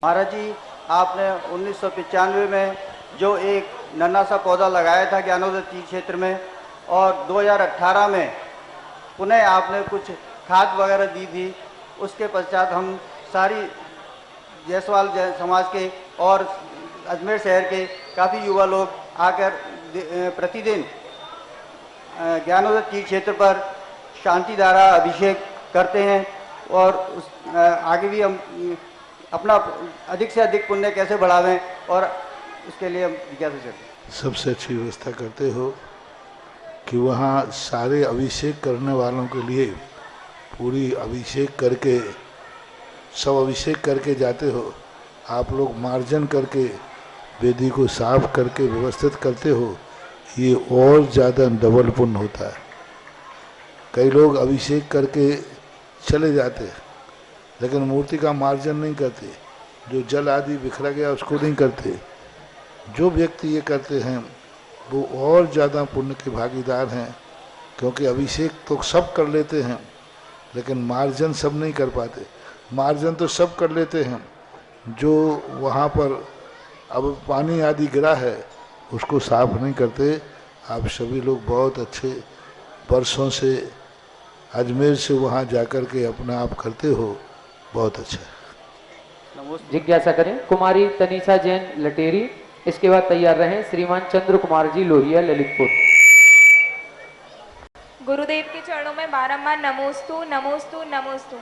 महाराज जी, आपने 1995 में जो एक नन्हा सा पौधा लगाया था ज्ञानोदय तीर्थ क्षेत्र में, और 2018 में पुनः आपने कुछ खाद वगैरह दी थी। उसके पश्चात हम सारी जायसवाल समाज के और अजमेर शहर के काफ़ी युवा लोग आकर प्रतिदिन ज्ञानोदय तीर्थ क्षेत्र पर शांति धारा अभिषेक करते हैं, और उस आगे भी हम अपना अधिक से अधिक पुण्य कैसे बढ़ावें और उसके लिए हम जिज्ञासा करते हैं। सबसे अच्छी व्यवस्था करते हो कि वहाँ सारे अभिषेक करने वालों के लिए पूरी अभिषेक करके सब अभिषेक करके जाते हो। आप लोग मार्जन करके वेदी को साफ करके व्यवस्थित करते हो, ये और ज़्यादा डबल पुण्य होता है। कई लोग अभिषेक करके चले जाते लेकिन मूर्ति का मार्जन नहीं करते, जो जल आदि बिखरा गया उसको नहीं करते। जो व्यक्ति ये करते हैं वो और ज़्यादा पुण्य के भागीदार हैं, क्योंकि अभिषेक तो सब कर लेते हैं लेकिन मार्जन सब नहीं कर पाते। मार्जन तो सब कर लेते हैं, जो वहाँ पर अब पानी आदि गिरा है उसको साफ नहीं करते। आप सभी लोग बहुत अच्छे वर्षों से अजमेर से वहाँ जाकर के अपना आप करते हो, बहुत अच्छा है। जिज्ञासा करें कुमारी तनीषा जैन लटेरी, इसके बाद तैयार रहें श्रीमान चंद्र कुमार जी लोहिया ललितपुर। गुरुदेव के चरणों में बारंबार नमोस्तु नमोस्तु नमोस्तु।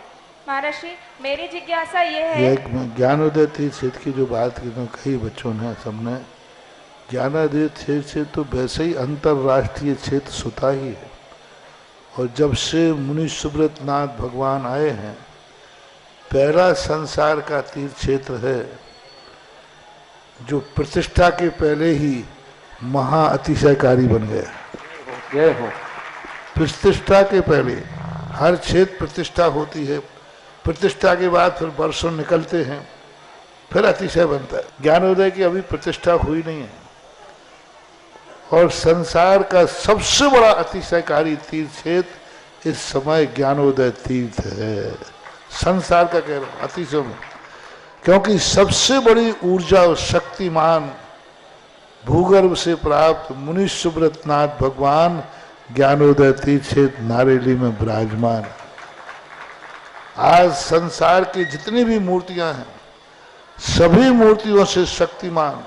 महर्षि, मेरी जिज्ञासा ये है, ज्ञानोदय तीर्थ क्षेत्र की जो बात की तो कई बच्चों ने सबने, ज्ञानोदय क्षेत्र से तो वैसे ही अंतर्राष्ट्रीय क्षेत्र सुता ही है, और जब से मुनि सुब्रत नाथ भगवान आए हैं पहला संसार का तीर्थ क्षेत्र है जो प्रतिष्ठा के पहले ही महा अतिशयकारी बन गया। जय हो। प्रतिष्ठा के पहले हर क्षेत्र प्रतिष्ठा होती है, प्रतिष्ठा के बाद फिर वर्षों निकलते हैं, फिर अतिशय बनता है। ज्ञानोदय की अभी प्रतिष्ठा हुई नहीं है, और संसार का सबसे बड़ा अतिशयकारी तीर्थ क्षेत्र इस समय ज्ञानोदय तीर्थ है। संसार का कह रहा हूं अतिशय में, क्योंकि सबसे बड़ी ऊर्जा और शक्तिमान भूगर्भ से प्राप्त मुनि सुब्रत नाथ भगवान ज्ञानोदय तीर्थ क्षेत्र नारेली में विराजमान। आज संसार की जितनी भी मूर्तियां हैं सभी मूर्तियों से शक्तिमान,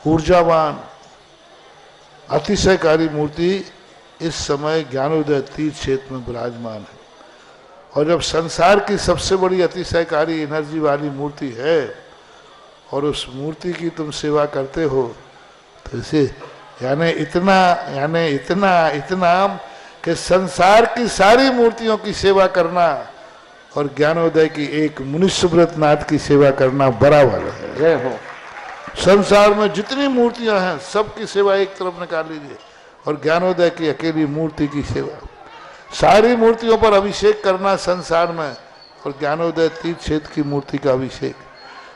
ऊर्जावान, अतिशयकारी मूर्ति इस समय ज्ञानोदय तीर्थ क्षेत्र में विराजमान है। और जब संसार की सबसे बड़ी अतिशयकारी एनर्जी वाली मूर्ति है और उस मूर्ति की तुम सेवा करते हो, तो इसे यानी इतना कि संसार की सारी मूर्तियों की सेवा करना और ज्ञानोदय की एक मुनि सुब्रत नाथ की सेवा करना बराबर है। जय हो। संसार में जितनी मूर्तियां हैं सबकी सेवा एक तरफ निकाल लीजिए और ज्ञानोदय की अकेली मूर्ति की सेवा। सारी मूर्तियों पर अभिषेक करना संसार में, और ज्ञानोदय तीर्थ क्षेत्र की मूर्ति का अभिषेक,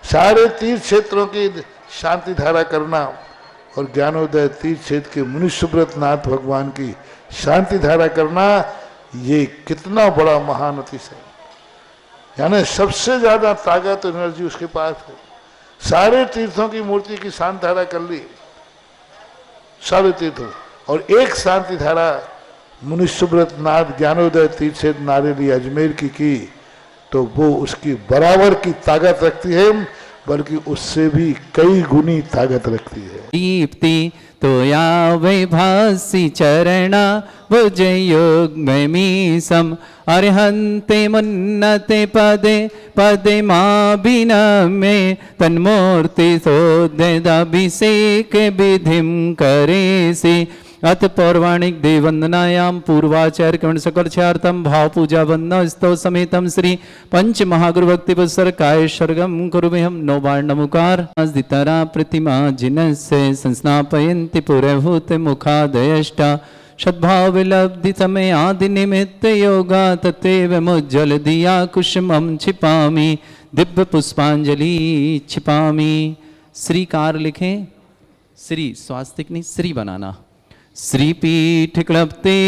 सारे तीर्थ क्षेत्रों की शांति धारा करना और ज्ञानोदय तीर्थ क्षेत्र के मुनि सुब्रत नाथ भगवान की शांति धारा करना, ये कितना बड़ा महान अतिशय। यानी सबसे ज्यादा ताकत एनर्जी उसके पास है। सारे तीर्थों की मूर्ति की शांति धारा कर ली, सारे तीर्थों, और एक शांति धारा मुनि सुब्रत नाथ ज्ञानोदय तीर्थ क्षेत्र नारेली अजमेर की तो वो उसकी बराबर की ताकत रखती है, बल्कि उससे भी कई गुनी ताकत रखती है। दीप्ति तो या वैभासी चरणा भुज योग में सम अर्हन्ते मुन्नते पदे पदे मां बिना में तन्मूर्ति सोदेदाभिषेक विधिम करे से अथ पौराणिक देववंदनायां पूर्वाचार्य कर्ण सकर्षार्थम भाव पूजा वंदना स्तव समेतम श्री पंच महागुरु भक्ति पुस्तर काय सर्गम कुरुमेहम नौबार नमुकार दितरा प्रतिमा जिनस्य संस्नापयन्ति पुरभूत मुखादयष्टा सद्भाव विलब्धि समय आदि निमित्त योगा तत्व मुज्जल दिया कुसुमं छिपामी दिव्य पुष्पांजलि छिपामी। श्रीकार लिखें, श्री स्वास्तिक नहीं श्री बनाना। श्रीपीठ क्लप्ते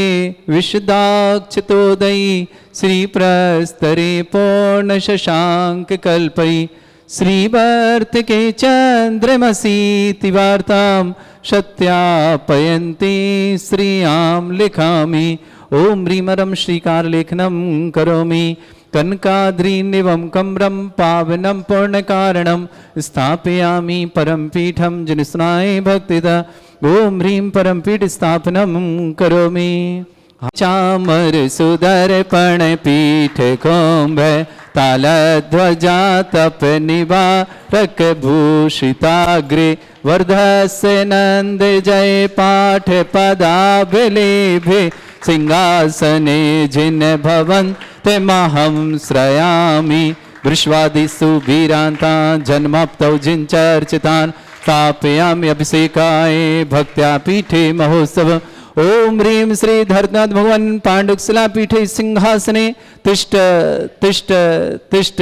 विशदाक्षतोदयी श्री प्रस्तरे पूर्ण शशांक कल्पई श्रीवर्त के चंद्रमसीति वार्तां सत्यापयन्ति श्रियां लिखामि। ओम ह्रीमरं श्रीकारलेखनं करोमि। कनकाद्रीनिवं कम्रं पावनं पूर्णकारणं स्थापयामि परमपीठं जनिस्नाय भक्तिदा। ओम ह्रीं परमपीठ स्थापनं करोमि। चामर सुदर्पण पीठ कुंभ तालध्वजा तप निवारक भूषिताग्रे वर्धस्य नंद जय पाठ पदाभिलेभे सिंहासने जिन भवन्त महं श्रयामि। विश्वादिषु वीरान्ता जन्मप्तौ जिनचर्चितान् स्थापयामि अभिषेकाय भक्त्या पीठे महोत्सव। ओम ह्रीं श्री धर्मनाथ भगवान पांडुकशिला पीठे सिंहासने तिष्ठ तिष्ठ तिष्ठ।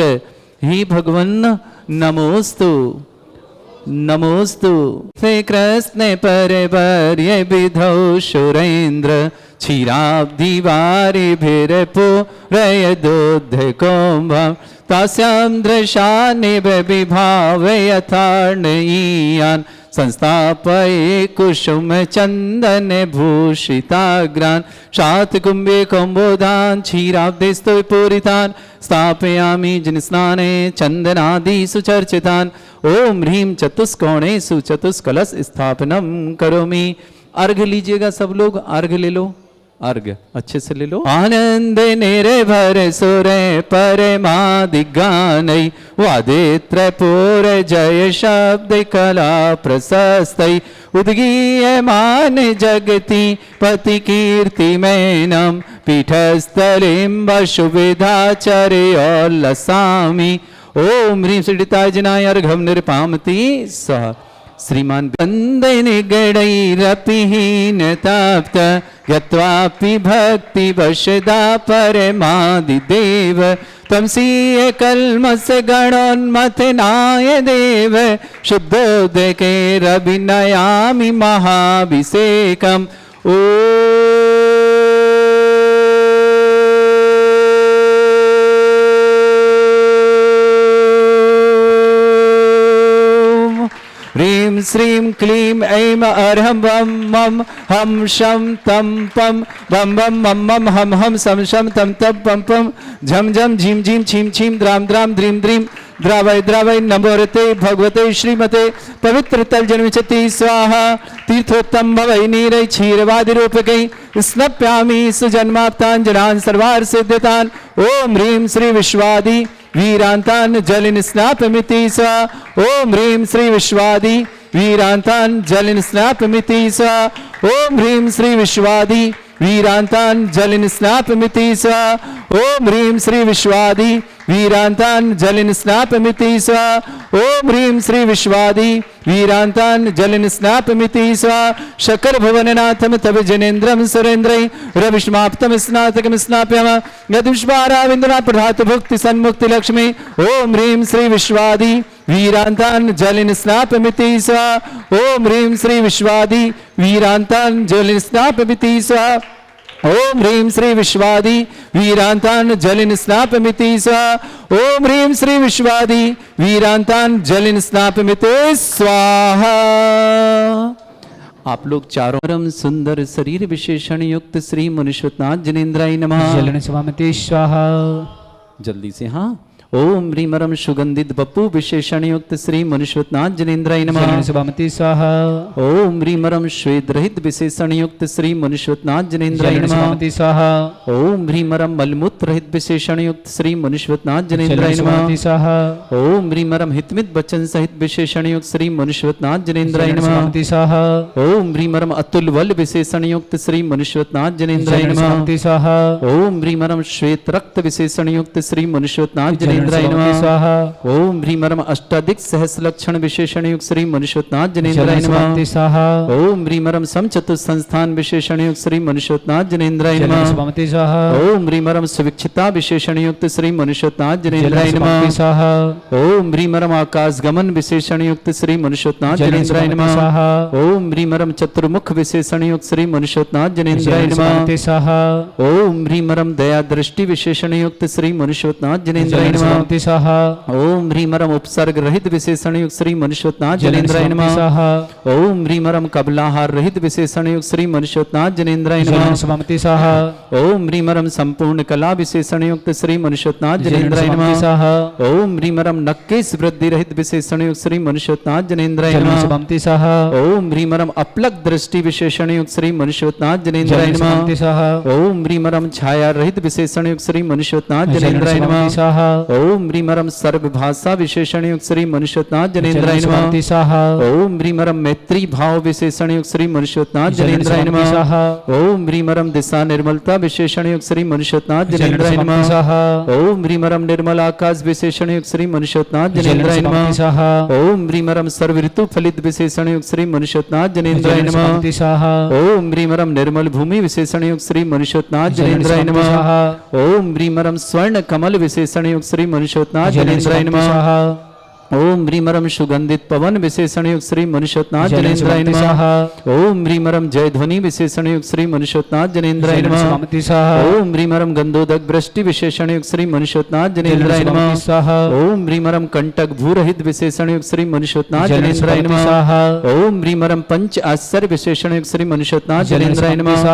ही भगवन् नमोस्तु नमोस्तु। हे कृष्ण परवर्य विधौ सुरेन्द्र क्षीराब्धिवारिभिर्पो रयदोद्धकोम्भं तास्यां दृशानिव विभावयथार्णयीयान् संस्थापये कुसुम चंदन भूषिताग्रान् शातकुम्भे कौम्बोधान् क्षीराब्धिस्तु पूरितान् स्थापयामि जिनस्नाने चंदनादि सुचर्चितान्। ओम ह्रीं चतुष्कोणेषु चतुष्कलश स्थापनम करोमि। अर्घ लीजिएगा सब लोग, अर्घ ले लो, अर्घ अच्छे से ले लो। आनंद निर्भर सुर परमादिगानै वादित्रपुर जय शब्द कला प्रशस्तै उद्गीयमान जगति पति कीर्ति मैनम पीठस्थलिं वसुविधाचर्योल्लसामि। ओम ह्रीं श्रीताय जनाय अर्घं निर्पामति सह। श्रीमान वंदने गणैरपिहीन ताप्त यत्वापि भक्ति वशदा परमादिदेव तमसीय कल्मस गणोन्मथनाय देव शुद्धोदके रविनयामि महाभिषेकम्। ओ ह्रीं श्रीं क्लीं ऐं अर्हं वं मं हम शं तं पं वं वं मं मं हम हम सं शं तं तं पं पं झं झं झीं झीं छीं छीं द्रां द्रां द्रीं द्रीं द्रावय द्रावय नमोरते भगवते श्रीमते पवित्र तल जन्मचति स्वाहा। तीर्थोत्तम भवै नीरै क्षीरवादि रूपकै स्नप्यामि सुजन्माप्ताञ्जनान् सर्वार्थ सिद्धितान्। ओम ह्रीं श्री विश्वादि वीरांतान् जलिन स्नापमिति स्वा। ओम ह्रीं श्री विश्वादि वीरांतान् जलिन स्नापमिति स्वा। ओम ह्रीं श्री विश्वादि वीरांतान् जलिन स्नापमिति स्वा। ओम ह्रीं श्री विश्वादि वीरांतान् जलिन स्नापमिति स्वा। ओम ह्रीं श्री विश्वादि वीरांतान् जलिन स्नापमिति स्वा। शकर भुवननाथम तव जनेन्द्रम सुरेन्द्रै रविष्माप्तम स्नातकम स्नाप्यम यदुष्पाराविंदना प्रधात भुक्ति सन्मुक्ति लक्ष्मी। ओम ह्रीं श्री विश्वादि वीरांतान् जलिन स्नापमिति स्वा। ओम ह्रीं श्री विश्वादि वीरांतान् जलिन स्नापमिति स्वा। ओम ह्रीं श्री विश्वादि वीरांतान् जलिन स्नापमिति स्वा। ओम ह्रीं श्री विश्वादि वीरांतान् जलिन स्नापमिति स्वाहा। आप लोग चारों परम सुंदर शरीर विशेषण युक्त श्री मुनीश्वरनाथ जनेन्द्राय नमः। जलन स्वामिति स्वाहा। जल्दी से हाँ। ओम ह्रीमरम सुगंधित बप्पू विशेषण युक्त श्री मुनीश्वरनाथ जनेन्द्राय नमः। जलन स्वामिति स्वाहा। ओम ह्रीमरम श्वेत रहित विशेषण युक्त श्री मुनीश्वरनाथ जनेन्द्राय जलन नमः। स्वामिति स्वाहा। ओम ह्रीमरम मलमूत्र रहित विशेषण युक्त श्री मुनीश्वरनाथ जनेन्द्राय जलन स्वामिति नमः। स्वाहा। ओम ह्रीमरम हितमित वचन सहित विशेषण युक्त श्री मुनीश्वरनाथ जनेन्द्राय जलन नमः। स्वामिति स्वाहा। ओम ह्रीमरम अतुल बल विशेषण युक्त श्री मुनीश्वरनाथ जनेन्द्राय जलन नमः। स्वामिति स्वाहा। ओम ह्रीमरम श्वेत रक्त विशेषण युक्त श्री मुनीश्वरनाथ जलन जनेन्द्राय स्वामिति नमः। स्वाहा। ओम ह्रीमरम अष्टाधिक सहस्र लक्षण विशेषण युक्त श्री मुनीश्वरनाथ जनेन्द्राय जलन स्वामिति नमः। स्वाहा। ओम ह्रीमरम समचतुर संस्थान विशेषण युक्त श्री मुनीश्वरनाथ जनेन्द्राय जलन नमः। स्वामिति स्वाहा। ओम ह्रीमरम सुविक्षिता विशेषण युक्त श्री मुनीश्वरनाथ जनेन्द्राय जलन नमः। स्वामिति स्वाहा। ओम ह्रीमरम आकाश गमन विशेषण युक्त श्री मुनीश्वरनाथ जलन जनेन्द्राय स्वामिति नमः। स्वाहा। ओम ह्रीमरम चतुर्मुख विशेषण युक्त श्री मुनीश्वरनाथ जनेन्द्राय जलन नमः। स्वामिति स्वाहा। ओम ह्रीमरम दया दृष्टि विशेषण युक्त श्री मुनीश्वरनाथ जनेन्द्राय जलन नमः। स्वामी सह ओम ह्रीमरम उपसर्ग रहित विशेषण युक्त श्री मनुष्योत्नाथ जनेन्द्राय नमः सह ओम ह्रीमरम कबलाहार रहित विशेषण युक्त श्री मनुष्योत्नाथ जनेन्द्राय नमः स्वामी सह ओम ह्रीमरम संपूर्ण कला विशेषण युक्त श्री मनुष्योत्नाथ जनेन्द्राय स्वामी नमः सह ओम ह्रीमरम नक्केश वृद्धि रहित विशेषण युक्त श्री मनुष्योत्नाथ जनेन्द्राय नमः स्वामी सह ओम ह्रीमरम अपलक दृष्टि विशेषण युक्त श्री मनुष्योत्नाथ जनेन्द्राय नमः स्वामी सह ओम ह्रीमरम छाया रहित विशेषण युक्त श्री मनुष्योत्नाथ जनेन्द्राय स्वामी नमः सह ओम ह्रीमरम सर्व भाषा विशेषण युक्त श्री मनुष्योत्नाथ जनेन्द्राय नमः स्वामी सह ओम ह्रीमरम मैत्री भाव विशेषण युक्त श्री मनुष्योत्नाथ जनेन्द्राय स्वामी नमः सह ओम ह्रीमरम दिशा निर्मलता विशेषण युक्त श्री मनुष्योत्नाथ जनेन्द्राय स्वामी नमः सह ओम ह्रीमरम निर्मल आकाश विशेषण युक्त श्री मनुष्योत्नाथ जनेन्द्राय स्वामी नमः सह ओम ह्रीमरम सर्व ऋतु फलित विशेषण युक्त श्री मनुष्योत्नाथ जनेन्द्राय नमः स्वामी सह ओम ह्रीमरम निर्मल भूमि विशेषण युक्त श्री मनुष्योत्नाथ जनेन्द्राय नमः ओम ह्रीमरम स्वर्ण कमल विशेषण युक्त श्री मनुष्योत्नाथ जनेन्द्राय नमः ओम ह्रीमरम सुगंधित पवन विशेषण युक्त श्री मनुष्योत्नाथ जनेन्द्राय नमः ओम ह्रीमरम जय ध्वनि विशेषण युक्त श्री मनुष्योत्नाथ जनेन्द्राय नमः स्वामी सह ओम ह्रीमरम गंधोदक वृष्टि विशेषण युक्त श्री मनुष्योत्नाथ जनेन्द्राय नमः ओम ह्रीमरम कंटक भूरहित विशेषण युक्त श्री मनुष्योत्नाथ जनेन्द्राय नमः ओम ह्रीमरम पंच आश्चर्य विशेषण युक्त श्री मनुष्योत्नाथ जनेन्द्राय नमः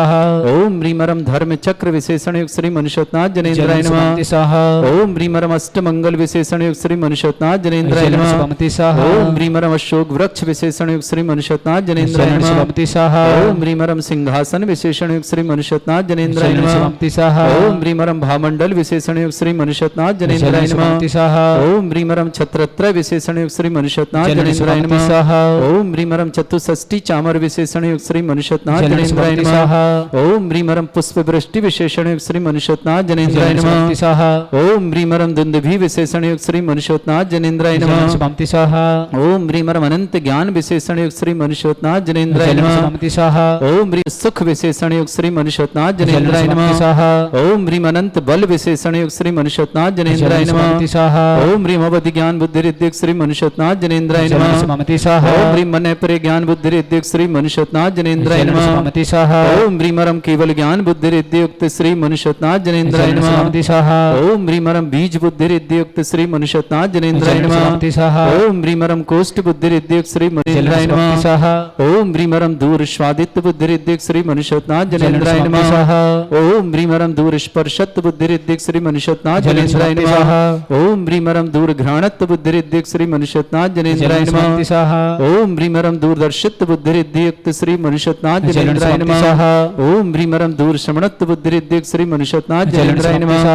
ओम ह्रीमरम धर्म चक्र विशेषण युक्त श्री मनुष्योत्नाथ जनेन्द्राय नमः ओम ह्रीमरम अष्टमंगल विशेषण युक्त श्री मनुष्योत्नाथ जनेन्द्राय नमः ओम ह्रीमरम अशोक वृक्ष विशेषण युक्त श्री मनुष्योत्नाथ जनेन्द्राय नमः ओम ह्रीमरम सिंहासन विशेषण युक्त श्री मनुष्योत्नाथ जनेन्द्राय नमः ओम ह्रीमरम भामंडल विशेषण युक्त श्री मनुष्योत्नाथ जनेन्द्राय नमः ओम ह्रीमरम छत्रत्र विशेषण युक्त श्री मनुष्योत्नाथ जनेन्द्राय नमः ओम ह्रीमरम चतुष्षष्टि चामर विशेषण युक्त श्री मनुष्योत्नाथ जनेन्द्राय नमः ओम ह्रीमरम पुष्प वृष्टि विशेषण युक्त श्री मनुष्योत्नाथ जनेन्द्राय नमः ओम ह्रीमरम दुंदुभि विशेषण युक्त श्री मनुष्योत्नाथ जनेन्द्राय नमः ओम ह्रीमरम अनंत ज्ञान विशेषण युक्त श्री मनुष्योत्नाथ जनेन्द्राय नमः ओम ह्रीम सुख विशेषण युक्त श्री मनुष्योत्नाथ जनेन्द्राय नमः ओम ह्रीम अनंत बल विशेषण युक्त श्री मनुष्योत्नाथ जनेन्द्राय नमः ओम ह्रीम अवधि ज्ञान बुद्धि रिद्धिक श्री मनुष्योत्नाथ जनेन्द्राय नमः ओम ह्रीम मन परे ज्ञान बुद्धि रिद्धिक श्री मनुष्योत्नाथ जनेन्द्राय नमः ओम ह्रीमरम केवल ज्ञान बुद्धि रिद्धि युक्त श्री मनुष्योत्नाथ जनेन्द्राय नमः ओम ह्रीमरम बीज बुद्धि रिद्धि युक्त श्री मनुष्योत्नाथ जनेन्द्राय नमः ओम ह्रीमरम कोष्ठ बुद्धि रिद्धि युक्त श्री मनुष्योत्नाथ नमः ओम ह्रीमरम दूर स्वादित्य बुद्धि रिद्धि युक्त श्री मनुष्योत्नाथ जनेन्द्राय नमः ओम ह्रीमरम दूर स्पर्शत्व बुद्धि रिद्धि युक्त श्री मनुष्योत्नाथ जनेन्द्राय नमः ओम ह्रीमरम दूर घ्राणत्व बुद्धि रिद्धि युक्त श्री मनुष्योत्नाथ जनेन्द्राय नमः ओम ह्रीमरम दूरदर्शित्व बुद्धि रिद्धि युक्त श्री मनुष्योत्नाथ जनेन्द्राय नमः ओम ह्रीमरम दूर श्रवणत्व बुद्धि रिद्धि युक्त श्री मनुष्योत्नाथ जनेन्द्राय नमः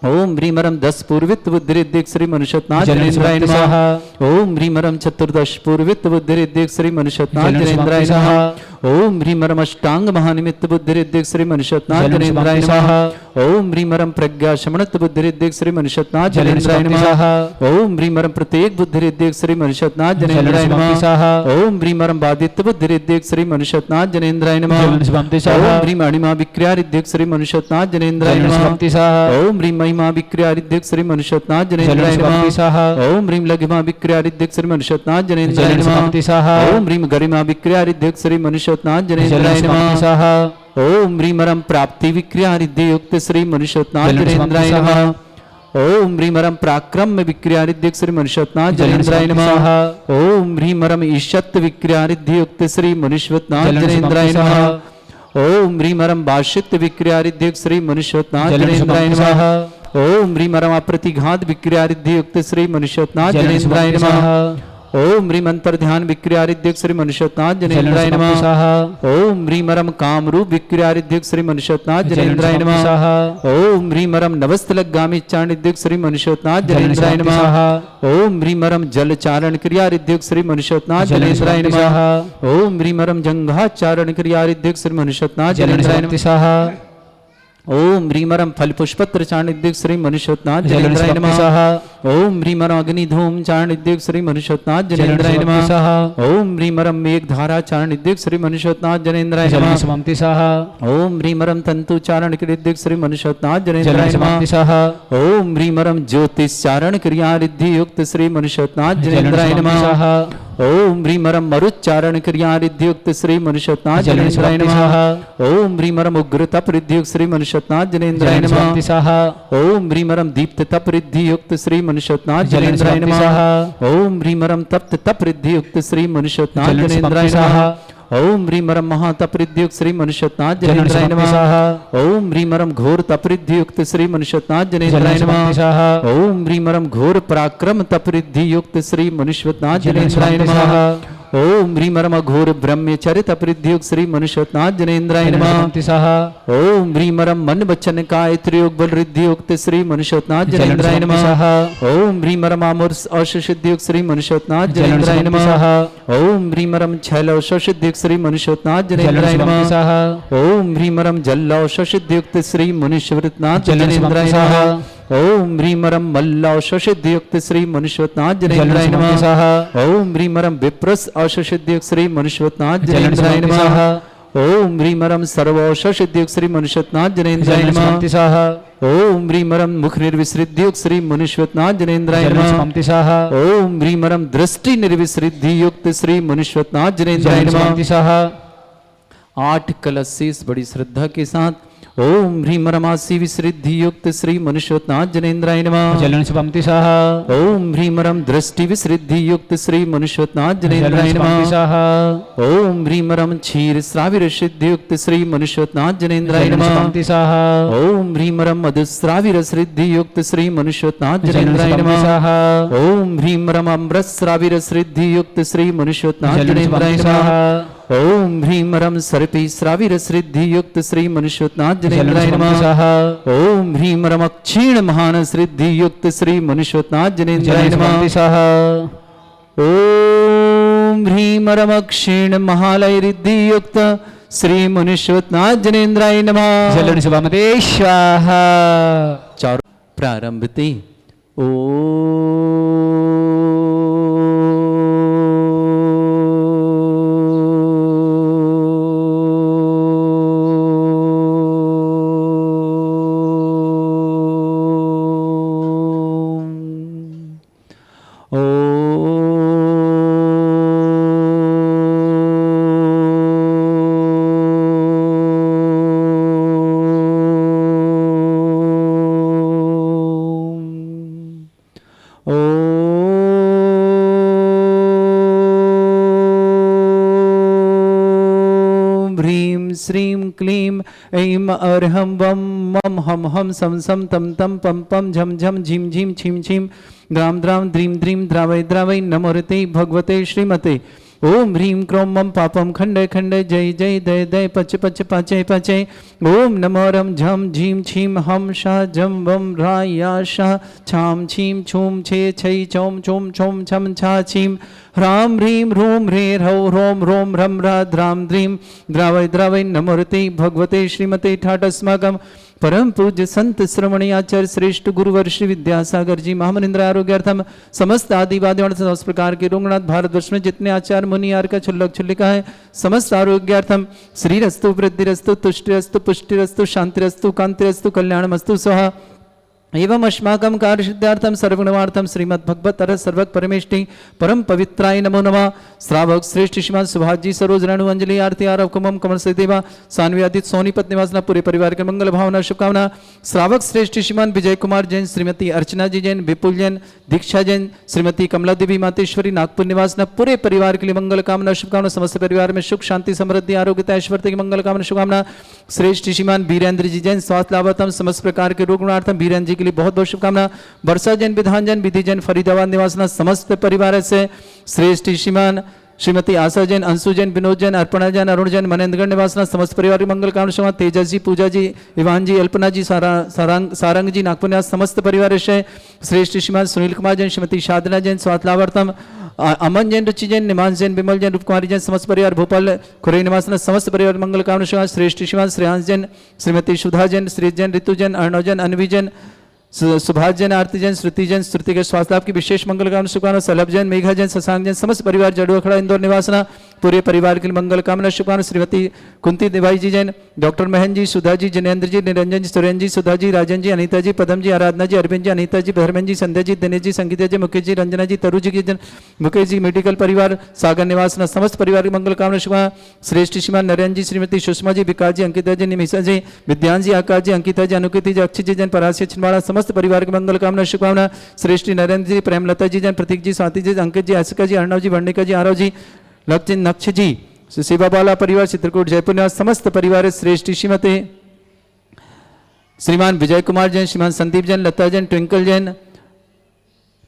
ओम ह्रीमरम 10 पूर्वित बुद्धिरिद्धिक श्री मनुष्योत्नाथ जनेन्द्राय नमः ओम ह्रीमरम चतुर्दश पूर्वित बुद्धिरिद्धिक श्री मनुष्योत्नाथ जनेन्द्राय नमः ओम ह्रीमरम अष्टांग महानिमित्त बुद्धिरिद्धिक श्री मनुष्योत्नाथ जनेन्द्राय नमः ओम ह्रीमरम प्रज्ञा शमनत्व बुद्धिरिद्धिक श्री मनुष्योत्नाथ जनेन्द्राय नमः ओम ह्रीमरम प्रत्येक बुद्धिरिद्धिक श्री मनुष्योत्नाथ जनेन्द्राय नमः ओम ह्रीमरम बाधित्व बुद्धिरिद्धिक श्री मनुष्योत्नाथ जनेन्द्राय नमः ओम ह्रीम अणिमा विक्रिया रिद्धिक श्री मनुष्योत्नाथ जनेन्द्राय नमः ओम ह्रीम महिमा विक्रिया रिद्धिक श्री मनुष्योत्नाथ जनेन्द्राय नमः ओम ह्रीम लघिमा विक्रिया रिद्धिक श्री मनुष्योत्नाथ जनेन्द्राय नमः ओम ह्रीम गरिमा विक्रिया रिद्धिक श्री मनुष्योत्नाथ जनेन्द्राय नमः ओम ह्रीमरम प्राप्ति विक्रिया रिद्धि युक्त श्री मनुष्योत्नाथ जनेन्द्राय नमः ओम ह्रीमरम पराक्रम विक्रिया रिद्धिक श्री मनुष्योत्नाथ जनेन्द्राय नमः ओम ह्रीमरम ईशत्व विक्रिया रिद्धि युक्त श्री मनुष्योत्नाथ जनेन्द्राय नमः ओम ह्रीमरम भाष्यत्व विक्रिया रिद्धिक श्री मनुष्योत्नाथ जनेन्द्राय नमः ओम ह्रीमरम अप्रतिघात विक्रिया रिद्धि युक्त श्री मनुष्योत्नाथ जनेन्द्राय नमः ओम ह्रीम अंतर ध्यान विक्रिया रिद्धिक श्री मनुष्योत्नाथ जनेन्द्राय नमः ओम ह्रीमरम कामरूप विक्रिया रिद्धिक श्री मनुष्योत्नाथ जनेन्द्राय नमः ओम ह्रीमरम नवस्तलगामी चारण रिद्धिक श्री मनुष्योत्नाथ जनेन्द्राय नमः ओम ह्रीमरम जल चारण क्रिया रिद्धिक श्री मनुष्योत्नाथ जनेन्द्राय नमः ओम ह्रीमरम जंघाचारण क्रिया रिद्धिक श्री मनुष्योत्नाथ जनेन्द्राय नमः ओम ह्रीमरम फल पुष्पत्र चाणिद्यक श्री मनुष्योत्नाथ जनेन्द्राय नमः ओम ह्रीमरम अग्निधूम चाणिद्यक श्री मनुष्योत्नाथ जनेन्द्राय नमः ओम ह्रीमरम मेघधारा चाणिद्यक श्री मनुष्योत्नाथ जनेन्द्राय नमः ओम ह्रीमरम तंतु चारण क्रियद्यक श्री मनुष्योत्नाथ जनेन्द्राय नमः ओम ह्रीमरम ज्योतिष चारण क्रिया रिद्धि युक्त श्री मनुष्योत्नाथ जनेन्द्राय नमः ओम ह्रीमरम मरुच्चारण क्रिया रिद्युक्त श्री मनुष्यनाथ जनेन्द्राय नमः ओम ह्रीमरम उग्र तप रिद्युक्त श्री मनुष्यनाथ जनेन्द्राय नमः ओम ह्रीमरम दीप्त तप रिद्धियुक्त श्री मनुष्यनाथ जनेन्द्राय नमः ओम ह्रीमरम तप्त तप रिद्धियुक्त श्री मनुष्यनाथ जनेन्द्राय नमः ओम ह्रीमरम महातपरिद्युक्त श्री मनुष्यनाथ जनेन्द्राय नमः ओम ह्रीमरम घोर तपरिद्युक्त श्री मनुष्यनाथ जनेन्द्राय नमः ओम ह्रीमरम घोर पराक्रम तपरिद्युक्त श्री मनुष्यनाथ जनेन्द्राय नमः ओम ह्रीमरम घोर ब्रह्मचर्य तपरिद्युक्त श्री मनुष्यनाथ जनेन्द्राय नमः ओम ह्रीमरम मन वचन काय त्रियोग बल रिद्धियुक्त श्री मनुष्यनाथ जनेन्द्राय नमः ओम ह्रीमरम आमुर्स औषधियुक्त श्री मनुष्यनाथ जनेन्द्राय नमः ओम ह्रीमरम छैल औषधियुक्त श्री मनुष्यनाथ जनेन्द्राय नमः ओम ह्रीमरम जल औषधियुक्त श्री मनुष्यनाथ जनेन्द्राय नमः ओम ह्रीमरम मल्लौषधियुक्त श्री मनुष्यनाथ जनेन्द्राय नमः ओम ह्रीमरम विप्रस औषधियुक्त श्री मनुष्यनाथ जनेन्द्राय नमः ओम ह्रीमरम सर्वौषधियुक्त श्री मनुष्यनाथ जनेन्द्राय नमः ओम ह्रीमरम मुख निर्विसृद्धियुक्त श्री मनुष्यनाथ जनेन्द्राय नमः ओम ह्रीमरम दृष्टि निर्विसृद्धियुक्त श्री मनुष्यनाथ जनेन्द्राय नमः 8 कलश से इस बड़ी श्रद्धा के साथ ओम ह्रीमरमासी विसृद्धि युक्त श्री मनुष्यनाथ जनेन्द्राय नमः ओम ह्रीमरम दृष्टि विसृद्धि युक्त श्री मनुष्यनाथ जनेन्द्राय नमः ओम ह्रीमरम क्षीर श्राविर सिद्धि युक्त श्री मनुष्यनाथ जनेन्द्राय नमः ओम ह्रीमरम मधुश्राविर सिद्धि युक्त श्री मनुष्यनाथ जनेन्द्राय नमः ओम ह्रीमरम अमृत श्राविर सिद्धि युक्त श्री मनुष्यनाथ जनेन्द्राय नमः ओम ह्रीमरम सर्पी श्राविर सिद्धि युक्त श्री मनुष्यनाथ जनेन्द्राय नमः ओम ह्रीमरम क्षीण महान सिद्धि युक्त श्री मनुष्यनाथ जनेन्द्राय नमः ओम ह्रीमरम क्षीण महालय रिद्धि युक्त श्री मनुष्यनाथ जनेन्द्राय नमः जलन शुभमते स्वाहा। चार प्रारंभते श्रीं क्लीं ऐं अर्हं वं मं हम हम सम सम तम तम पम पम झम झम झिम झिम छिम छिम द्राम द्राम द्रीं द्रीं द्रावय द्रावय नमोरते भगवते श्रीमते ओम ह्रीं क्रों मम पापम खंडय खंडय जय जय दय दय पच पच पाचय पाचय ओम नमो रम झम झीम छीम हम शाह जम वम रा या शाह छाम छीम छूम छे छै चौम चोम छोम छम छा छीम ह्राम ह्रीं ह्रूं ह्रे ह्रौ ह्रोम ह्रोम ह्रम ह्रा द्राम द्रीं द्रावय द्रावय नमोरते भगवते श्रीमते ठाटस्माकम परम पूज्य संत श्रवणी आचार्य श्रेष्ठ गुरुवर श्री विद्यासागर जी महामनिंद्र आरोग्यार्थम समस्त आदिवादी समस्त प्रकार के रोंगनाथ भारतवर्ष में जितने आचार्य मुनि आर का छुल्लक छुल्लिका है समस्त आरोग्यार्थम श्रीरस्तु वृद्धिरस्तु तुष्टिरस्तु पुष्टिरस्तु शांतिरस्तु कांतिरस्तु कल्याणमस्तु स्वाहा एवं अस्माकं कार्य सिद्धार्थम सर्वगुणवार्थम श्रीमद् भगवत अरहत सर्वक परमेष्टि परम पवित्राय नमो नमः। श्रावक श्रेष्ठ श्रीमान सुभाष जी सरोज रेणु अंजलि आरती आरव कुमम कमल से देवा सान्वी आदित सोनीपत निवासना पूरे परिवार के मंगल भावना शुभकामना। श्रावक श्रेष्ठ श्रीमान विजय कुमार जैन श्रीमती अर्चना जी जैन विपुल जैन दीक्षा जैन श्रीमती कमला देवी मातेश्वरी नागपुर निवासना पूरे परिवार के लिए मंगल कामना शुभकामना। समस्त परिवार में सुख शांति समृद्धि आरोग्यता ऐश्वर्य की मंगल कामना शुभकामना। श्रेष्ठ श्रीमान वीरेंद्र जी जैन स्वास्थ्य लाभार्थम समस्त प्रकार के रोग गुणार्थम वीरेंद्र जी के लिए बहुत बहुत शुभकामना। वर्षा जैन विधान जैन विधि जैन फरीदाबाद निवासना समस्त परिवार से श्रेष्ठ श्रीमान श्रीमती आशा जैन अंशु जैन विनोद जैन अर्पणा जैन अरुण जैन मनेन्द्रगढ़ निवासना समस्त परिवार मंगल कामना शुभकामना। तेजस जी पूजा जी इवान जी अल्पना जी सारंग जी नागपुर निवास समस्त परिवार से श्रेष्ठ श्रीमान सुनील कुमार जैन श्रीमती साधना जैन स्वास्थ्य लाभार्थम अमन जैन रुचि जैन निमांश जैन विमल जैन रूपकुमारी जैन समस्त परिवार भोपाल खुरई निवासना समस्त परिवार मंगल कामना शुभकामना। श्रेष्ठ श्रीमान श्रेयांश जैन श्रीमती सुधा जैन श्री जैन ऋतु जैन अर्णव जैन अनवी जैन सुभाष जैन, आरती जैन, श्रुति जैन, श्रुति के स्वास्थ्य लाभ की विशेष मंगल कामना शुभकामना। सलभ जैन, मेघा जैन, शशांक जैन, समस्त परिवार जड़ुआ खड़ा इंदौर निवासना पूरे परिवार के लिए मंगल कामना शुभकामना। श्रीमती कुंती देवाई जी जैन, डॉक्टर महन जी, सुधा जी, जिनेन्द्र जी, निरंजन जी, सुरेंद्र जी, सुधा जी, राजन जी, अनीता जी, पदम जी, आराधना जी, अरविंद जी, अनीता जी, धर्मेंद्र जी, संध्या जी, दिनेश जी, संगीता जी, मुकेश जी, रंजना जी, तरु जी की जन, मुकेश जी मेडिकल परिवार सागर निवासना समस्त परिवार की मंगल कामना शुभकामना। श्रेष्ठ श्रीमान नरेंद्र जी, श्रीमती सुषमा जी, विकास जी, अंकिता जी, निमिषा जी, विद्यान जी, आकाश जी, अंकिता जी, अनुकृति जी, अक्षय जी जैन, परासी छिंदवाड़ा समस्त परिवार की मंगल कामना शुभकामना। श्रेष्ठ नरेंद्र जी, प्रेमलता जी जैन, प्रतीक जी, स्वाति जी, अंकित जी, आशिका जी, अर्णव जी, वर्णिका जी, आरव जी, लक्ष्य नक्ष जी, सेवा बाला परिवार चित्रकूट जयपुर निवास समस्त परिवार। श्रेष्ठ श्रीमती श्रीमान विजय कुमार जैन, श्रीमान संदीप जैन, लता जैन, ट्विंकल जैन,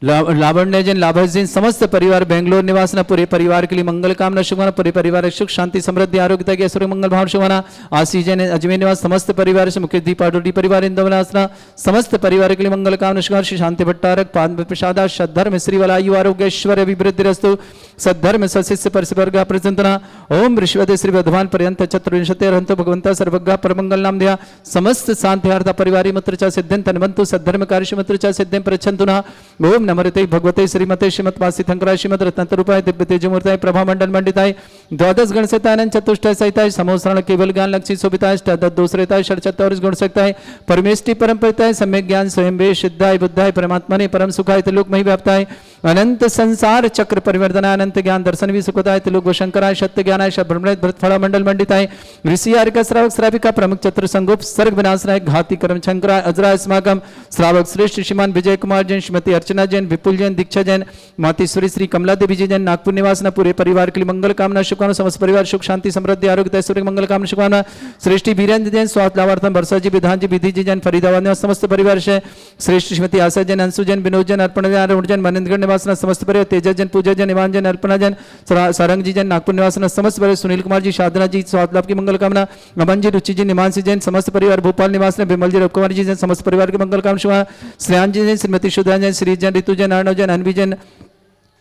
लावण्य जैन, लाभस जैन समस्त परिवार बेंगलोर निवासना पूरे परिवार के लिए मंगल कामना शुभकामना। पूरे परिवार सुख शांति समृद्धि आरोग्यता के ऐश्वर्य मंगल भाव शुभकामना। आशीष जैन अजमेर निवास समस्त परिवार से मुकेश दी पाटोटी परिवार इंदौर निवासना समस्त परिवार के लिए मंगल कामना शुभकामना। श्री शांति भट्टारक पाद प्रसादा सद्धर्म श्रीवला आयु आरोग्य ऐश्वर्य अभिवृद्धि रस्तु सद्धर्म सशिष्य परस्पर प्रचंतना। ओम ऋषवदे श्री वधवान पर्यंत चतुर्विंशति हंतो भगवंता सर्वज्ञ परमंगल नाम दिया समस्त शांति परिवारी मंत्र चा सिद्धं तन्वंतु सद्धर्म कार्य मंत्र चा सिद्धं प्रचंतुना। ओम नमरते भगवते श्रीमते श्रीमत्वासी थंकराय श्रीमद रत्नतरूपाय दिव्य तेजमूर्ताय प्रभा मंडल मंडिताय द्वादश गण सहितानंद चतुष्टय सहिताय समोसरण केवल ज्ञान लक्ष्य शोभिताय अष्टादश दोषरेताय षट्चत्वारिश गुण सकताय परमेष्टि परम परिताय सम्यक ज्ञान स्वयं वे सिद्धाय बुद्धाय परमात्मने परम सुखाय त्रिलोक मही व्याप्ताय अनंत संसार चक्र परिवर्तनाय अनंत ज्ञान दर्शन भी सुखताय त्रिलोक वशंकराय सत्य ज्ञानाय ब्रह्मणेत भरतफला मंडल मंडिताय ऋषि आर्यका श्रावक श्राविका प्रमुख चतुर संगोप सर्ग विनाशनाय घाती कर्म शंकराय अजराय स्माकम श्रावक श्रेष्ठ श्रीमान विजय कुमार जैन, श्रीमती अर्चना जैन, विपुल जैन, दीक्षा जैन, मातेश्वरी श्री कमला देवी जी जैन, नागपुर निवासना पूरे परिवार के लिए मंगल कामना शुभकामना। समस्त परिवार सुख शांति समृद्धि आरोग्य ऐश्वर्य मंगल कामना शुभकामना। श्रेष्ठी वीरेंद्र जैन, स्वास्थ्य लाभार्थम वर्षा जी, विधान जी, विधि जी जैन, फरीदाबाद निवास समस्त परिवार से। श्रेष्ठ श्रीमती आशा जैन, अंशु जैन, विनोद जैन, अर्पण जैन, अरुण जैन, मनिंद्रगढ़ निवासना समस्त परिवार। तेजा जैन, पूजा जैन, इवान जैन, अल्पना जैन, सारंग जी जैन, नागपुर निवासना समस्त परिवार। सुनील कुमार जी, साधना जी, स्वास्थ्य लाभ की मंगल कामना। अमन जी, रुचि जी, निमांशी जैन समस्त परिवार। भोपाल निवास विमल जी, रविकुमार जी जैन समस्त परिवार के मंगल कामना शुभकामना। श्रेयान जी जैन, श्रीमती सुधा जैन, श्री जैन, ऋतु जैन, अर्णव जैन, अनवी जैन,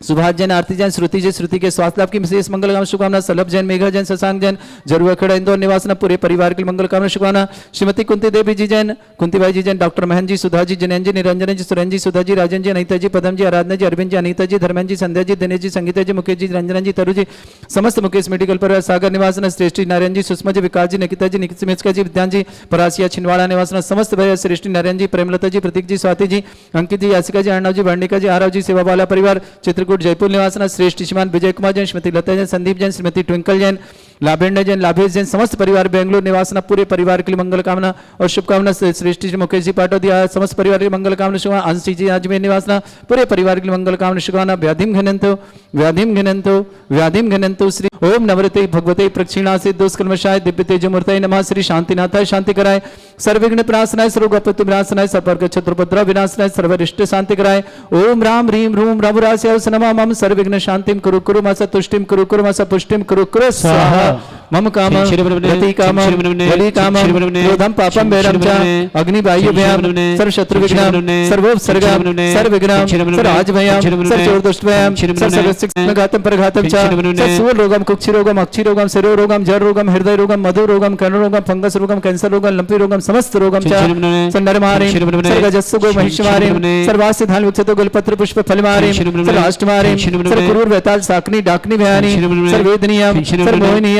सुभाष जैन, आरती जैन, श्रुति जी, श्रुति के स्वास्थ्य लाभ की विशेष मंगल कामना शुभकामना। सलभ जैन, मेघा जैन, शशांक जैन, जरुआ खड़ा इंदौर निवासना पूरे परिवार के मंगल कामना शुभकामना। श्रीमती कुंती देवी जी जैन, कुंतीबाई जी जैन, डॉक्टर महन जी, सुधा जी, जिनेन्द्र जी, निरंजन जी, सुरेंद्र जी, सुधा जी, राजन जी, अनीता जी, पदम जी, आराधना जी, अरविंद जी, अनीता जी, धर्मेंद्र जी, संध्या जी, दिनेश जी, संगीता जी, मुकेश जी, रंजना जी, तरु जी समस्त मुकेश मेडिकल परिवार सागर निवासना। श्रेष्ठी नारायण जी, सुषमा जी, विकास जी, निकिता जी, निमिषका जी, विद्यान जी, परासिया छिंदवाड़ा निवासना समस्त परिवार। श्रेष्ठी नारायण जी, प्रेमलता जी, प्रतीक जी, स्वाति जी, अंकित जी, यासिका जी, अर्णव जी, वर्णिका जी, आरव जी, सेवा बाला परिवार चित्रकूट जयपुर निवासना। श्रेष्ठ श्रीमान विजय कुमार जैन, श्रीमती लता जैन, संदीप जैन, श्रीमती ट्विंकल जैन, लाभेंद्र जैन, लाभेश जैन समस्त परिवार बेंगलुरु निवासना पूरे परिवार के लिए मंगल कामना और शुभकामना। श्रेष्ठ श्री मुकेश जी पाटोदिया समस्त परिवार के मंगल कामना शुभकामना। अंशी जी अजमेर निवासना पूरे परिवार के लिए मंगल कामना शुभकामना। व्याधिम घनंतो व्याधिम घनंतो व्याधिम घनंतो श्री ओम नवरते भगवते प्रक्षिणासे दुष्कर्मशाय दिव्य तेजमूर्तये नमः। श्री शांतिनाथाय शांति कराय सर्वविघ्न प्रणाशनाय सर्वगोपत्य विनाशनाय सर्वर्ग शत्रुपद्रव विनाशनाय सर्वरिष्ट शांति कराय। ओम राम ह्रीम ह्रूम रघुरास्याय नमः। मम सर्वविघ्न शांतिम कुरु कुरु मास तुष्टिम कुरु कुरु मास पुष्टिम कुरु कुरु स्वाहा। मम काम रति काम बलि काम क्रोधम पापम वैरम च अग्नि वायु भयम सर्व शत्रु विघ्नम सर्वोपसर्गम सर्वविघ्नम सर्वराज भयम सर्वचोर दुष्ट भयम सर्वघातम परघातम च सर्वसूल रोगम कुक्षि रोगम अक्षि रोगम शिरो रोगम जर रोगम हृदय रोगम मधु रोगम कर्ण रोगम फंगस रोगम कैंसर रोगम लंपी रोगम समस्त रोगम च संदरमारे सर्वजस्सु गो महिषमारे सर्वास्य धान विक्षतो गुलपत्र पुष्प फलमारे सर्वाष्टमारे सर्वकुरूर वेताल साकनी डाकनी भयानी सर्वेदनीयम सर्वमोहिनीयम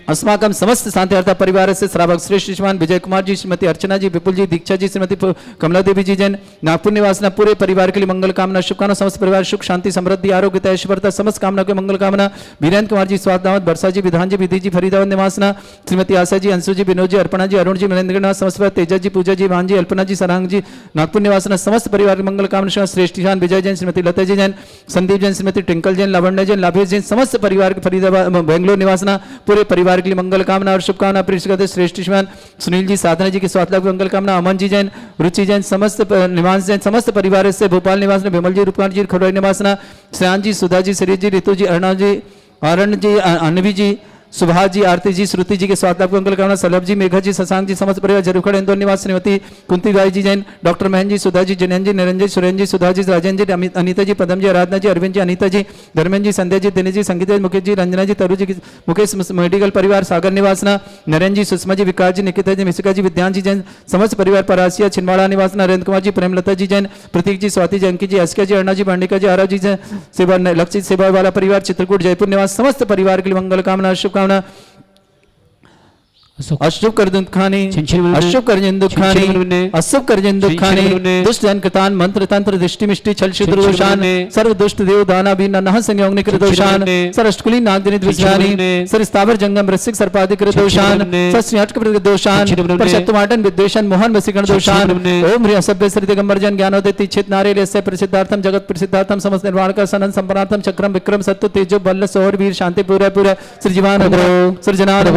अस्माकम समस्त शांतिहर्ता परिवार से श्रावक श्रेष्ठ श्रीमान विजय कुमार जी, श्रीमती अर्चना जी, विपुल जी, दीक्षा जी, श्रीमती कमला देवी जी जैन, नागपुर निवासना पूरे परिवार के लिए मंगल कामना शुभकामना। समस्त परिवार सुख शांति समृद्धि आरोग्यता ऐश्वर्यता समस्त कामना के मंगल कामना। वीरेंद्र कुमार जी, स्वास्थ्य दामद, वर्षा जी, विधान जी, विधि जी, फरीदाबाद निवासना। श्रीमती आशा जी, अंशु जी, विनोद जी, अर्पणा जी, अरुण जी, महेंद्र समस्त तेजा जी, पूजा जी, भान जी, अल्पना जी, सरांग जी, नागपुर निवासना समस्त परिवार के मंगल कामना। श्रेष्ठ श्रीमान विजय जैन, श्रीमती लता जी जैन, संदीप जैन, श्रीमती ट्विंकल जैन, लावण्य जैन, लाभेश जैन समस्त परिवार के फरीदाबाद बेंगलोर निवासना पूरे परिवार के लिए मंगल कामना और शुभकामना। प्रिय श्रेष्ठ श्रीमान सुनील जी, साधना जी के स्वास्थ्य लाभ मंगल कामना। अमन जी जैन, रुचि जैन, समस्त निवास जैन समस्त परिवार से। भोपाल निवासना विमल जी, रूपकांत जी, खड़ोई निवासना। श्रेयान जी, सुधा जी, श्री जी, ऋतु जी, अर्णव जी, आरण जी, अनवी जी, सुभाष जी, आरती जी, श्रुति जी के स्वास्थ्य लाभ मंगल कामना, सलभ जी, मेघा जी, शशांक जी, समस्त परिवार जरूखड़ इंदौर निवास, श्रीमती कुंती बाई जी जैन, डॉक्टर महेंद्र जी, सुधा जी, जिनेन्द्र जी, निरंजन जी, सुरेंद्र जी, सुधा जी, राजेंद्र जी, अनिता जी, पदम जी, आराधना जी, अरविंद जी, अनिता जी, धर्मेंद्र जी, संध्या जी, दिनेश जी, संगीता जी, मुकेश जी, रंजना जी, तरु जी, मुकेश मेडिकल परिवार, सागर निवासना, नरेंद्र जी, सुषमा जी, विकास जी, निकिता जी, मिशिका जी, विद्यान जी जैन, समस्त परिवार परासिया, छिंदवाड़ा निवास, नरेंद्र कुमार जी, प्रेमलता जी जैन, प्रतीक जी, स्वाति जी, अंकित जी, अस्का जी, अर्णा जी, पांडिका जी, आरव जी जैन, सेवा लक्षित सेवा वाला परिवार, चित्रकूट जयपुर निवास, समस्त परिवार के लिए मंगल कामना, शुभकामना। अशुभ कर दुखानी, अशुभ कर दुखानी, अशुभ कर दुखानी, दुष्ट जन कृतान मंत्र तंत्र दृष्टि मिष्टि छल छिद्र दोषान, सर्व दुष्ट देव दाना भी नह संयोग निकृत दोषान, सर अष्टकुली नाग जनित विज्ञानी, सर स्थावर जंगम रसिक सर्पादि कृत दोषान, सर श्रीहट कृत दोषान, पर शत्रुमाटन विद्वेषण मोहन वसीकरण दोषान, ओम ह्रीं सभ्य श्री दिगंबर जन ज्ञानोदय तीक्षित नारे लेस्य प्रसिद्धार्थम जगत प्रसिद्धार्थम समस्त निर्वाण का सनन संपरार्थम चक्रम विक्रम सत्य तेजो बल सौर वीर शांति पूरा पूरा सृजवान सृजनान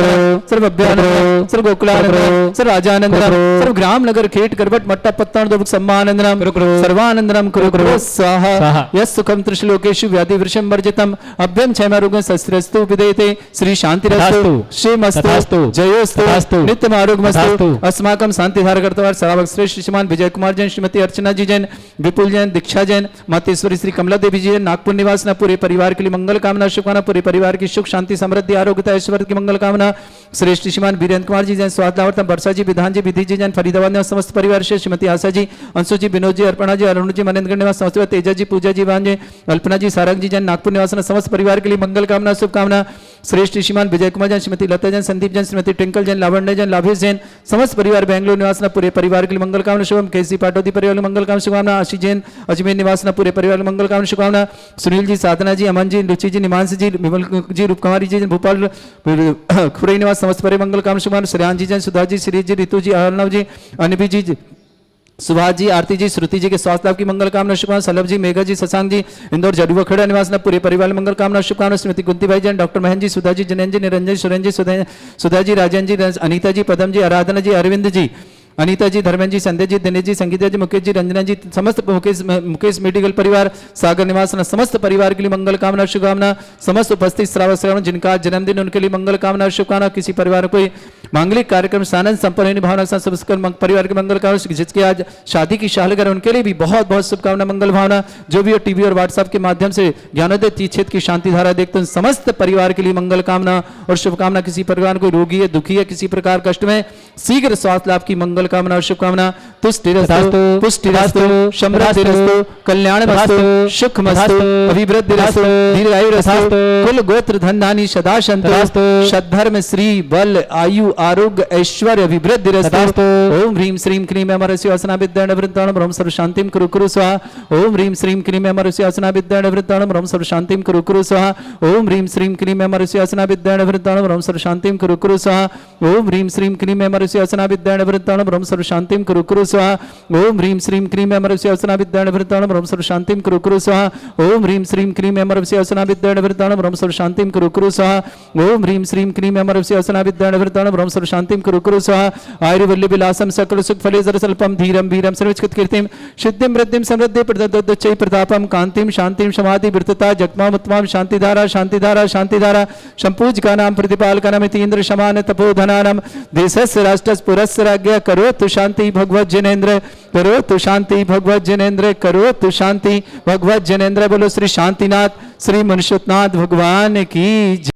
सर्वभ्यान सर्व गोकुलानंदनम सर्व राजानंदनम सर्व ग्राम नगर खेट करवट मट्टा पत्तन दुर्ग सम्मानंदनम सर्वानंदनम कुरु कुरु स्वाहा यस सुखम त्रिशलोकेषु व्याधि वृषम वर्जितम अभ्यम क्षयमारोग्यं सस्त्रस्तु विदेते श्री शांतिरस्तु क्षेमस्तु जयोस्तु नित्यम आरोग्यमस्तु अस्माकं शांति धारकर्ता सरावक श्रेष्ठ श्रीमान विजय कुमार जैन, श्रीमती अर्चना जी जैन, विपुल जैन, दीक्षा जैन, मातेश्वरी श्री कमला देवी जी जैन, नागपुर निवासना, पूरे परिवार के लिए मंगल कामना, शुभकामना, पूरे परिवार की सुख शांति समृद्धि आरोग्यता ऐश्वर्य की मंगल कामना, श्रेष्ठ श्रीमान वीरेंद्र कुमार जी जैन, स्वास्थ्य वर्षा जी, विधान जी, विधि जी जैन, फरीदाबाद निवास, समस्त परिवार से श्रीमती आशा जी, अंशु जी, विनोद जी, अर्पणा जी, अरुण जी, मनेन्द्र निवास, समस्त तेजा जी, पूजा जी, वान जी, अल्पना जी, सारंग जी जैन, नागपुर निवास, समस्त परिवार के लिए मंगल कामना, शुभकामना, श्रेष्ठ श्रीमान विजय कुमार जैन, श्रीमती लता जैन, संदीप जैन, श्रीमती टिंकल जैन, लावण्य जैन, लाभेश जैन, समस्त परिवार बेंगलुरु निवासना, पूरे परिवार के लिए मंगल कामना, शुभम केसी पाटोदी परिवार मंगल कामना, शुभकामना, आशी जैन, अजमेर निवासना, पूरे परिवार मंगल कामना, शुभकामना, सुनील जी, साधना जी, अमन जी, रुचि जी, निमांश जी, विमल जी, रूपकुमारी जी, भोपाल खुरई निवास, समस्त परिवार मंगल कामना, शुभकामना, श्रेयान जी जैन, सुधा जी, श्री जी, ऋतु जी, अर्णव जी, अनबी जी, सुभाष जी, आरती जी, श्रुति जी के स्वास्थ्य लाभ की मंगल कामना, शुभकामना, सलभ जी, मेघा जी, शशांक जी, इंदौर जरूखड़ा निवासना, पूरे परिवार मंगल कामना, शुभकामना, श्रीमती कुंती भाई जैन, डॉक्टर महेंद्र जी, सुधा जी, जिनेन्द्र जी, निरंजन, सुरेंद्र जी, सुधा जी, राजेंद्र जी, अनिता जी, पदम जी, आराधना जी, अरविंद जी, अनिता जी, धर्मेंद्र जी, संध्या जी, दिनेश जी, संगीता जी, मुकेश जी, रंजना जी, समस्त मुकेश मेडिकल परिवार, सागर निवास, समस्त परिवार के लिए मंगल कामना, शुभकामना, समस्त उपस्थित श्रावक श्रवण जिनका आज जन्मदिन उनके लिए मंगल कामना, शुभकामना, किसी परिवार कोई मांगलिक कार्यक्रम सानंद संपन्न भावना सब परिवार के मंगल कामना, जिसके आज शादी की सालगिरह उनके लिए भी बहुत बहुत शुभकामना, मंगल भावना, जो भी टीवी और व्हाट्सएप के माध्यम से ज्ञानोदय तीक्षित की शांति धारा देखते हैं, समस्त परिवार के लिए मंगल कामना और शुभकामना, किसी परिवार कोई रोगी है, दुखी है, किसी प्रकार कष्ट में शीघ्र स्वास्थ्य लाभ की मंगल कामना और शुभकामना, तुष्टिरस्तु पुष्टिरस्तु समृद्धिरस्तु कल्याणमस्तु सुखमस्तु अभिवृद्धिरस्तु दीर्घायुरस्तु कुल गोत्र धन धानी सदा सन्तु सद्धर्म श्री बल आयु आरोग्य ऐश्वर्य अभिवृद्धिरस्तु। ओम ह्रीं श्रीं क्लीं अमरस्य असना विद्याण वृत्ताण ब्रह्म सर्व शांतिं कुरु कुरु स्वाहा। ओम ह्रीं श्रीं क्लीं अमरस्य असना विद्याण वृत्ताण ब्रह्म सर्व शांतिं कुरु कुरु स्वाहा। ओम ह्रीं श्रीं क्लीं अमरस्य असना विद्याण वृत्ताण ब्रह्म सर्व शांतिं कुरु कुरु स्वाहा। ओम ह्रीं श्रीं क्लीं अमरस्य असना विद्याण वृत्ताण ब्रह्म सर्व शांतिं कुरु कुरु स्वाहा। ओम ह्रीं श्रीं क्लीं अमरस्य असना विद्याण वृत्ताण ब्रह्म सर्व शांतिं कुरु कुरु स्वाहा। ओम ह्रीं श्रीं क्लीं अमरस्य असना विद्याण वृत्ताण ब्रह्म सर्व शांतिं कुरु कुरु स्वाहा। ओम ह्रीं श्रीं क्लीं अमरस्य असना विद्याण वृत्ताण ब्रह्म सर्व शांतिं कुरु कुरु स्वाहा। आयुर्वल्ली विलासम सकल सुख फले जरसल्पम धीरम वीरम सर्वचित कीर्तिम सिद्धिं वृद्धिं समृद्धि प्रददच्चै प्रतापम कांतिम शांतिम समाधि वृत्तता जगमाम उत्तमाम शांतिधारा शांतिधारा शांतिधारा संपूज्यका नाम प्रतिपालका नाम इतीन्द्र समान तपोधनानाम देशस्य राष्ट्रस्य पुरस्य राज्ञ करोतु शांति भगवत जनेन्द्र करोतु शांति भगवत जनेन्द्र करोतु शांति भगवत जनेन्द्र। बोलो श्री शांतिनाथ श्री मनुष्यनाथ भगवान की।